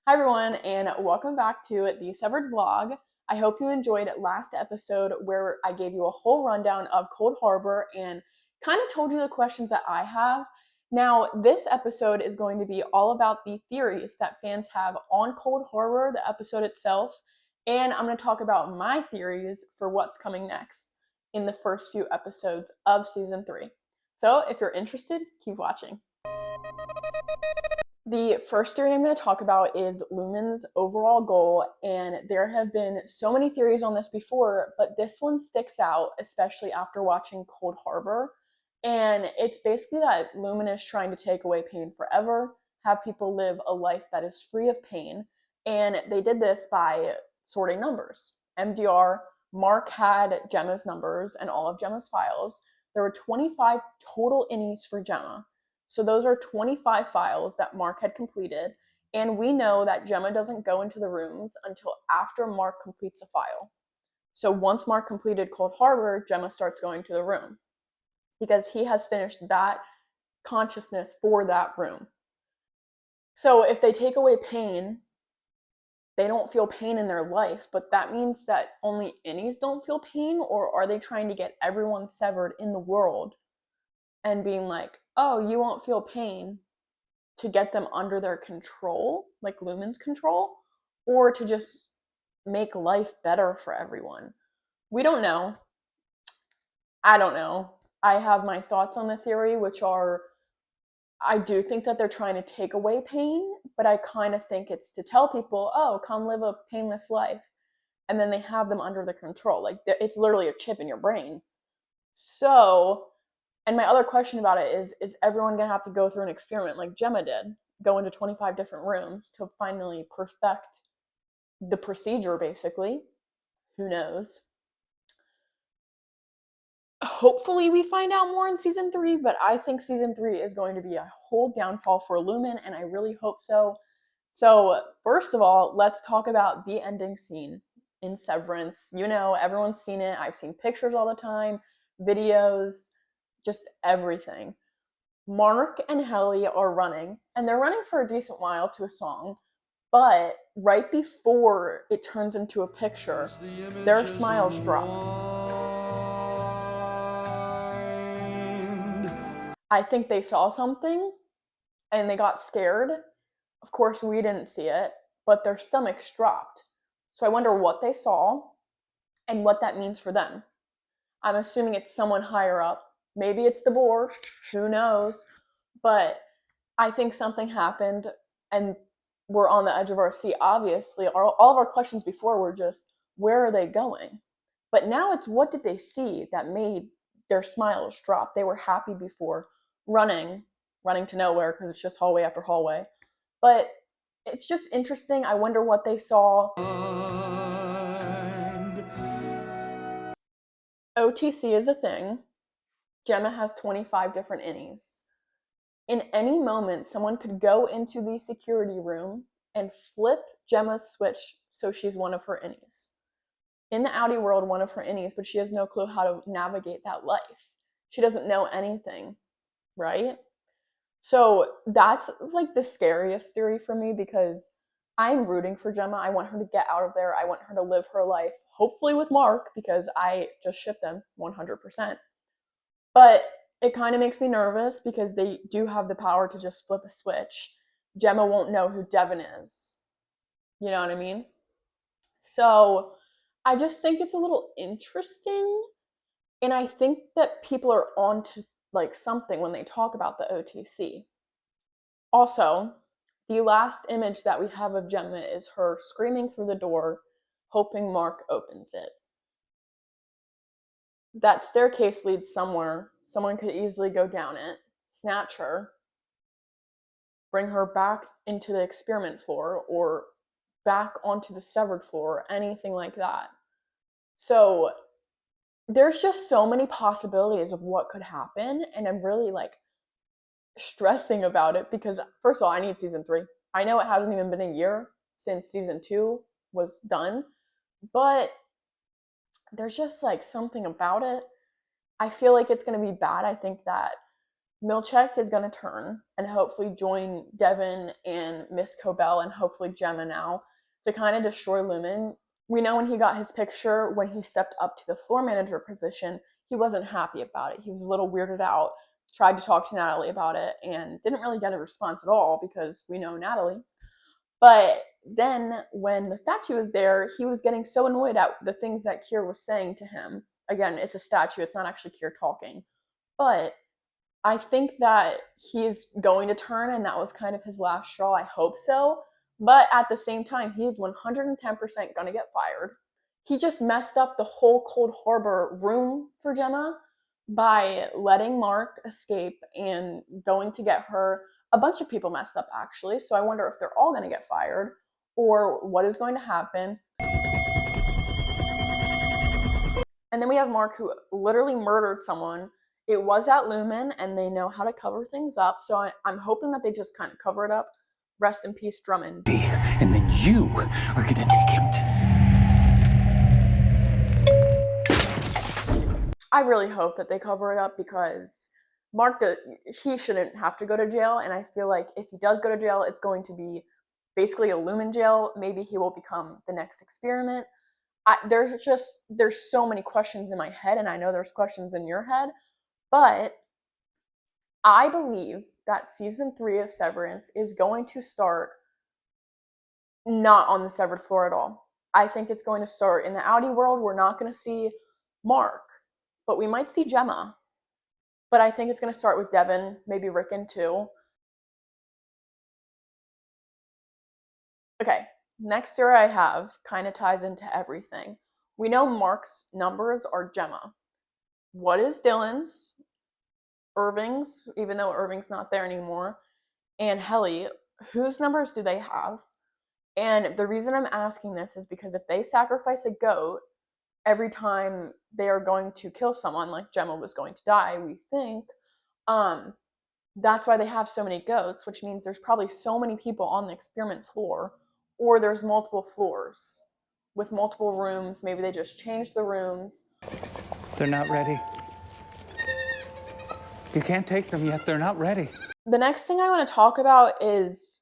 Hi everyone, and welcome back to the Severed vlog. I hope you enjoyed last episode where I gave you a whole rundown of Cold Harbor and kind of told you the questions that I have. Now, this episode is going to be all about the theories that fans have on Cold Harbor, the episode itself, and I'm going to talk about my theories for what's coming next in the first few episodes of season 3. So, if you're interested, keep watching. The first theory I'm going to talk about is Lumon's overall goal, and there have been so many theories on this before, but this one sticks out, especially after watching Cold Harbor. And it's basically that Lumon is trying to take away pain forever, have people live a life that is free of pain, and they did this by sorting numbers. MDR, Mark had Gemma's numbers and all of Gemma's files. There were 25 total innies for Gemma. So those are 25 files that Mark had completed, and we know that Gemma doesn't go into the rooms until after Mark completes a file. So once Mark completed Cold Harbor, Gemma starts going to the room because he has finished that consciousness for that room. So if they take away pain, they don't feel pain in their life, but that means that only innies don't feel pain, or are they trying to get everyone severed in the world and being like, oh, you won't feel pain, to get them under their control, like Lumon's control, or to just make life better for everyone? We don't know. I don't know. I have my thoughts on the theory, which are, I do think that they're trying to take away pain, but I kind of think it's to tell people, oh, come live a painless life. And then they have them under their control. Like, it's literally a chip in your brain. So, and my other question about it is everyone going to have to go through an experiment like Gemma did, go into 25 different rooms to finally perfect the procedure, basically? Who knows? Hopefully we find out more in season 3, but I think season 3 is going to be a whole downfall for Lumon, and I really hope so. So, first of all, let's talk about the ending scene in Severance. You know, everyone's seen it. I've seen pictures all the time, videos, just everything. Mark and Helly are running, and they're running for a decent while to a song, but right before it turns into a picture, their smiles drop. I think they saw something and they got scared. Of course, we didn't see it, but their stomachs dropped. So I wonder what they saw and what that means for them. I'm assuming it's someone higher up. Maybe it's the board. Who knows? But I think something happened and we're on the edge of our seat. Obviously, all of our questions before were just, where are they going? But now it's, what did they see that made their smiles drop? They were happy before, running to nowhere because it's just hallway after hallway. But it's just interesting. I wonder what they saw. OTC is a thing. Gemma has 25 different innies. In any moment, someone could go into the security room and flip Gemma's switch so she's one of her innies. In the outie world, one of her innies, but she has no clue how to navigate that life. She doesn't know anything, right? So that's like the scariest theory for me, because I'm rooting for Gemma. I want her to get out of there. I want her to live her life, hopefully with Mark, because I just ship them 100%. But it kind of makes me nervous because they do have the power to just flip a switch. Gemma won't know who Devin is. You know what I mean? So I just think it's a little interesting. And I think that people are onto like something when they talk about the OTC. Also, the last image that we have of Gemma is her screaming through the door, hoping Mark opens it. That staircase leads somewhere. Someone could easily go down it, snatch her, bring her back into the experiment floor or back onto the severed floor, anything like that. So there's just so many possibilities of what could happen, and I'm really like stressing about it because, first of all, I need season 3. I know it hasn't even been a year since season 2 was done, but there's just like something about it. I feel like it's going to be bad. I think that Milchek is going to turn and hopefully join Devin and Miss Cobell and hopefully Gemma now to kind of destroy Lumen. We know when he got his picture, when he stepped up to the floor manager position, he wasn't happy about it. He was a little weirded out, tried to talk to Natalie about it, and didn't really get a response at all because we know Natalie. But then when the statue was there, he was getting so annoyed at the things that Kier was saying to him. Again, it's a statue, it's not actually Kier talking. But I think that he's going to turn, and that was kind of his last straw. I hope so. But at the same time, he's 110% going to get fired. He just messed up the whole Cold Harbor room for Gemma by letting Mark escape and going to get her. A bunch of people messed up, actually. So I wonder if they're all going to get fired or what is going to happen. And then we have Mark, who literally murdered someone. It was at Lumen, and they know how to cover things up. So I'm hoping that they just kind of cover it up. Rest in peace, Drummond. And then you are going to take him to... I really hope that they cover it up because Mark, he shouldn't have to go to jail. And I feel like if he does go to jail, it's going to be basically a Lumen jail. Maybe he will become the next experiment. There's so many questions in my head, and I know there's questions in your head, but I believe that season 3 of Severance is going to start not on the severed floor at all. I think it's going to start in the outie world. We're not going to see Mark, but we might see Gemma. But I think it's going to start with Devin, maybe Rickon too. Okay, next theory I have kind of ties into everything. We know Mark's numbers are Gemma. What is Dylan's? Irving's, even though Irving's not there anymore, and Helly, whose numbers do they have? And the reason I'm asking this is because if they sacrifice a goat every time they are going to kill someone, like Gemma was going to die, we think, that's why they have so many goats, which means there's probably so many people on the experiment floor, or there's multiple floors with multiple rooms. Maybe they just changed the rooms. They're not ready. You can't take them yet. They're not ready. The next thing I want to talk about is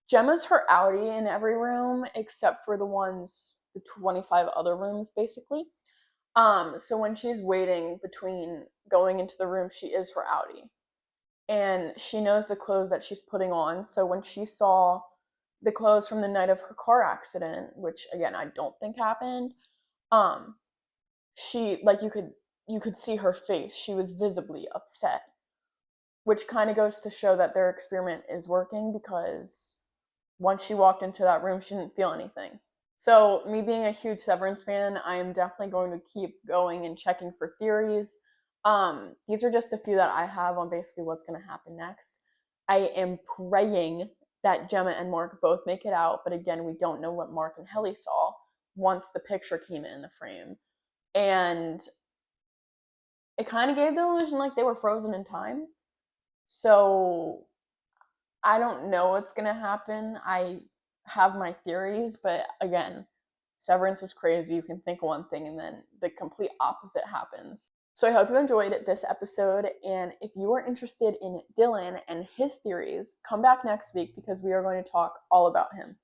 Gemma's her outie in every room except for the 25 other rooms, basically. So when she's waiting between going into the room, she is her outie. And she knows the clothes that she's putting on. So when she saw the clothes from the night of her car accident, which again I don't think happened, she, like, you could see her face. She was visibly upset, which kind of goes to show that their experiment is working because once she walked into that room, she didn't feel anything. So me being a huge Severance fan, I am definitely going to keep going and checking for theories. These are just a few that I have on basically what's going to happen next. I am praying that Gemma and Mark both make it out, but again, we don't know what Mark and Helly saw once the picture came in the frame. And it kind of gave the illusion like they were frozen in time. So I don't know what's going to happen. I have my theories, but again, Severance is crazy. You can think one thing and then the complete opposite happens. So I hope you enjoyed this episode, and if you are interested in Dylan and his theories, come back next week because we are going to talk all about him.